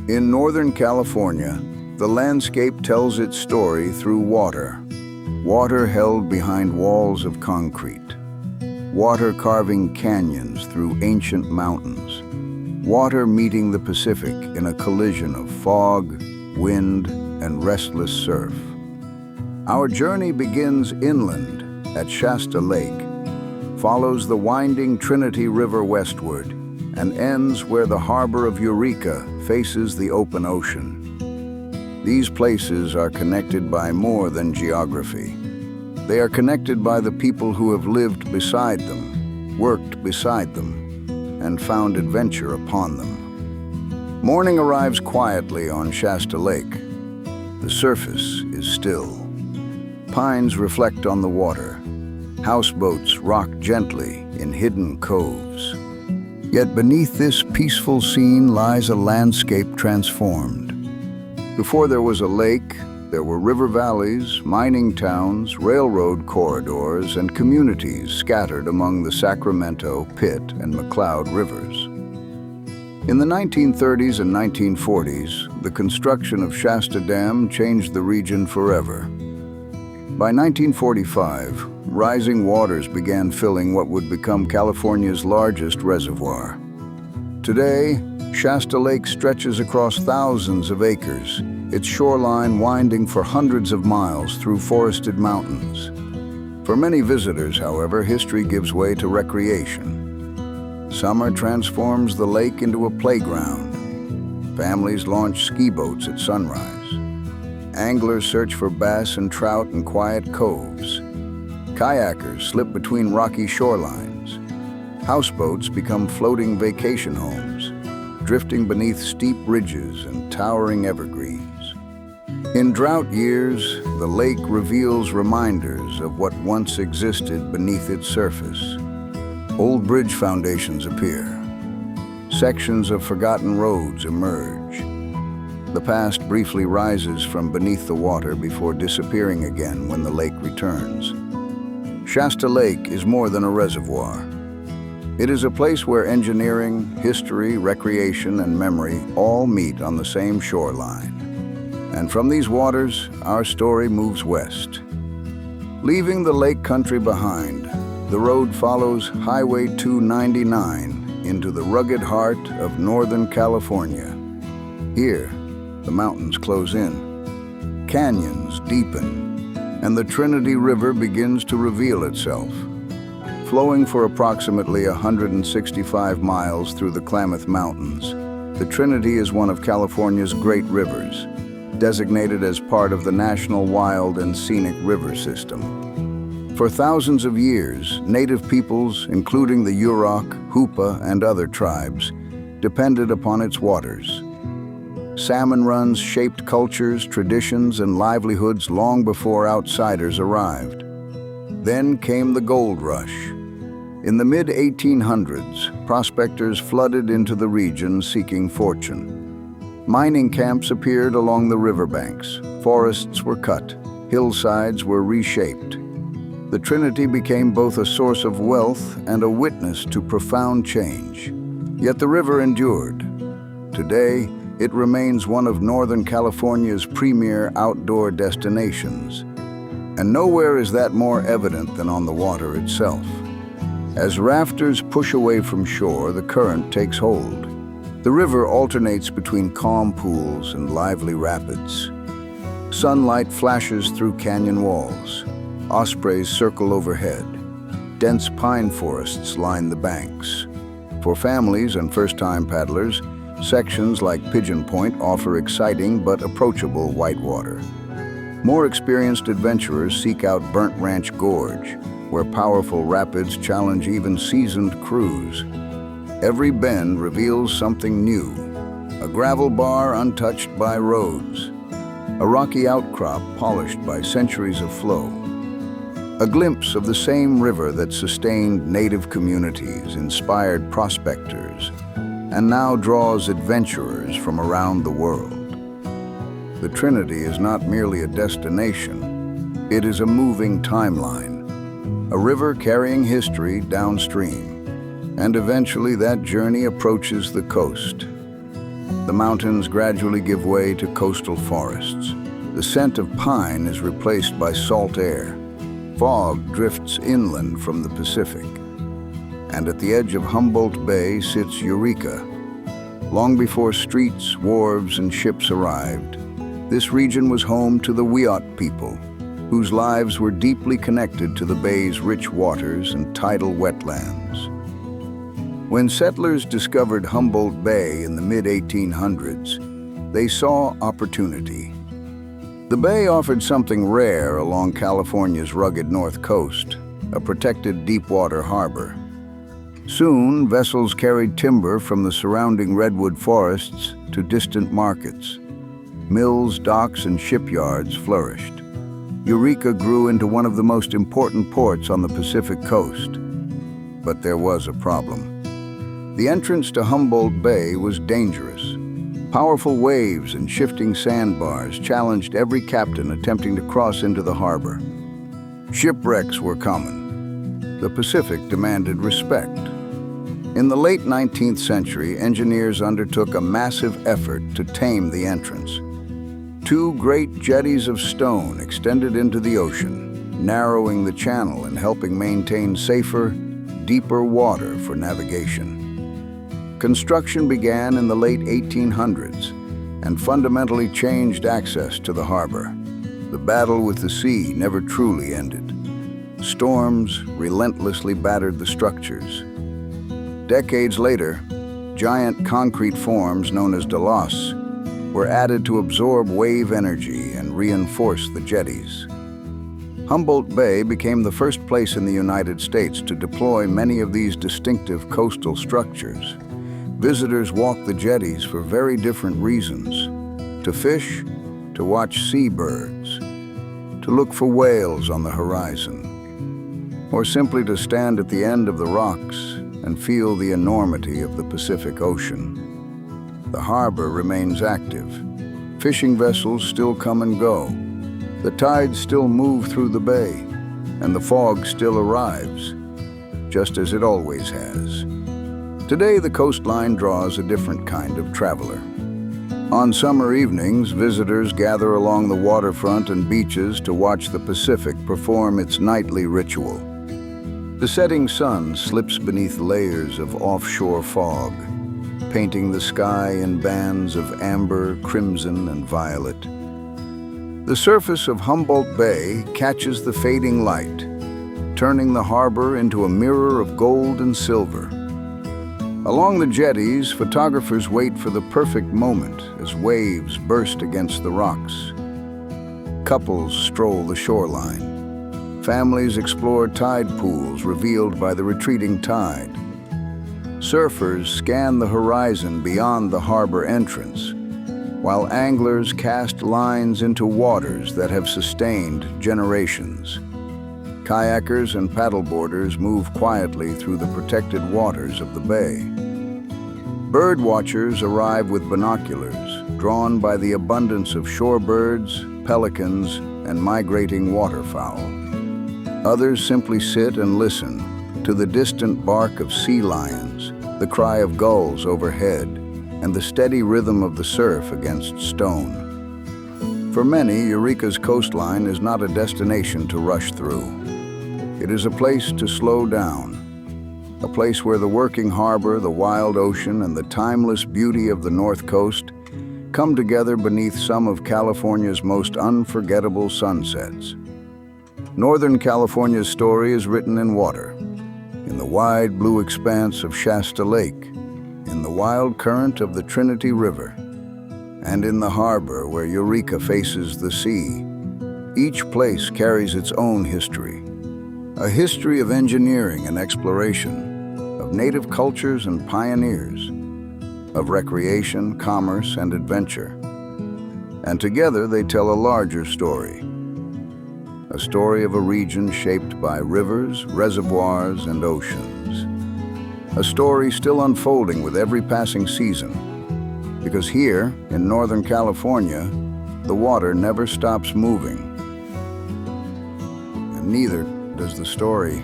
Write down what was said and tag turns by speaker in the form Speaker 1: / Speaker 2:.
Speaker 1: In Northern California, the landscape tells its story through water. Water held behind walls of concrete. Water carving canyons through ancient mountains. Water meeting the Pacific in a collision of fog, wind, and restless surf. Our journey begins inland at Shasta Lake, follows the winding Trinity River westward, and ends where the harbor of Eureka faces the open ocean. These places are connected by more than geography. They are connected by the people who have lived beside them, worked beside them, and found adventure upon them. Morning arrives quietly on Shasta Lake. The surface is still. Pines reflect on the water. Houseboats rock gently in hidden coves. Yet beneath this peaceful scene lies a landscape transformed. Before there was a lake, there were river valleys, mining towns, railroad corridors, and communities scattered among the Sacramento, Pitt, and McCloud rivers. In the 1930s and 1940s, the construction of Shasta Dam changed the region forever. By 1945, rising waters began filling what would become California's largest reservoir. Today, Shasta Lake stretches across thousands of acres, its shoreline winding for hundreds of miles through forested mountains. For many visitors, however, history gives way to recreation. Summer transforms the lake into a playground. Families launch ski boats at sunrise. Anglers search for bass and trout in quiet coves. Kayakers slip between rocky shorelines. Houseboats become floating vacation homes, drifting beneath steep ridges and towering evergreens. In drought years, the lake reveals reminders of what once existed beneath its surface. Old bridge foundations appear. Sections of forgotten roads emerge. The past briefly rises from beneath the water before disappearing again when the lake returns. Shasta Lake is more than a reservoir. It is a place where engineering, history, recreation, and memory all meet on the same shoreline. And from these waters, our story moves west. Leaving the lake country behind, the road follows Highway 299 into the rugged heart of Northern California. Here, the mountains close in, canyons deepen, and the Trinity River begins to reveal itself. Flowing for approximately 165 miles through the Klamath Mountains, the Trinity is one of California's great rivers, designated as part of the National Wild and Scenic River System. For thousands of years, native peoples, including the Eureka, Hoopa, and other tribes, depended upon its waters. Salmon runs shaped cultures, traditions, and livelihoods long before outsiders arrived. Then came the gold rush. In the mid-1800s, prospectors flooded into the region seeking fortune. Mining camps appeared along the riverbanks. Forests were cut. Hillsides were reshaped. The Trinity became both a source of wealth and a witness to profound change. Yet the river endured. Today, it remains one of Northern California's premier outdoor destinations. And nowhere is that more evident than on the water itself. As rafters push away from shore, the current takes hold. The river alternates between calm pools and lively rapids. Sunlight flashes through canyon walls. Ospreys circle overhead. Dense pine forests line the banks. For families and first-time paddlers, sections like Pigeon Point offer exciting but approachable whitewater. More experienced adventurers seek out Burnt Ranch Gorge, where powerful rapids challenge even seasoned crews. Every bend reveals something new. A gravel bar untouched by roads. A rocky outcrop polished by centuries of flow. A glimpse of the same river that sustained native communities, inspired prospectors, and now draws adventurers from around the world. The Trinity is not merely a destination, it is a moving timeline, a river carrying history downstream, and eventually that journey approaches the coast. The mountains gradually give way to coastal forests. The scent of pine is replaced by salt air. Fog drifts inland from the Pacific. And at the edge of Humboldt Bay sits Eureka. Long before streets, wharves, and ships arrived, this region was home to the Whitewater people, whose lives were deeply connected to the bay's rich waters and tidal wetlands. When settlers discovered Humboldt Bay in the mid-1800s, they saw opportunity. The bay offered something rare along California's rugged north coast, a protected deep-water harbor. Soon, vessels carried timber from the surrounding redwood forests to distant markets. Mills, docks, and shipyards flourished. Eureka grew into one of the most important ports on the Pacific coast. But there was a problem. The entrance to Humboldt Bay was dangerous. Powerful waves and shifting sandbars challenged every captain attempting to cross into the harbor. Shipwrecks were common. The Pacific demanded respect. In the late 19th century, engineers undertook a massive effort to tame the entrance. Two great jetties of stone extended into the ocean, narrowing the channel and helping maintain safer, deeper water for navigation. Construction began in the late 1800s and fundamentally changed access to the harbor. The battle with the sea never truly ended. Storms relentlessly battered the structures. Decades later, giant concrete forms known as dolos were added to absorb wave energy and reinforce the jetties. Humboldt Bay became the first place in the United States to deploy many of these distinctive coastal structures. Visitors walk the jetties for very different reasons: to fish, to watch seabirds, to look for whales on the horizon, or simply to stand at the end of the rocks and feel the enormity of the Pacific Ocean. The harbor remains active. Fishing vessels still come and go. The tides still move through the bay, and the fog still arrives, just as it always has. Today, the coastline draws a different kind of traveler. On summer evenings, visitors gather along the waterfront and beaches to watch the Pacific perform its nightly ritual. The setting sun slips beneath layers of offshore fog, painting the sky in bands of amber, crimson, and violet. The surface of Humboldt Bay catches the fading light, turning the harbor into a mirror of gold and silver. Along the jetties, photographers wait for the perfect moment as waves burst against the rocks. Couples stroll the shoreline. Families explore tide pools revealed by the retreating tide. Surfers scan the horizon beyond the harbor entrance, while anglers cast lines into waters that have sustained generations. Kayakers and paddleboarders move quietly through the protected waters of the bay. Bird watchers arrive with binoculars, drawn by the abundance of shorebirds, pelicans, and migrating waterfowl. Others simply sit and listen to the distant bark of sea lions, the cry of gulls overhead, and the steady rhythm of the surf against stone. For many, Eureka's coastline is not a destination to rush through. It is a place to slow down, a place where the working harbor, the wild ocean, and the timeless beauty of the North Coast come together beneath some of California's most unforgettable sunsets. Northern California's story is written in water, in the wide blue expanse of Shasta Lake, in the wild current of the Trinity River, and in the harbor where Eureka faces the sea. Each place carries its own history, a history of engineering and exploration, of native cultures and pioneers, of recreation, commerce, and adventure. And together they tell a larger story, a story of a region shaped by rivers, reservoirs, and oceans. A story still unfolding with every passing season, because here, in Northern California, the water never stops moving. And neither does the story.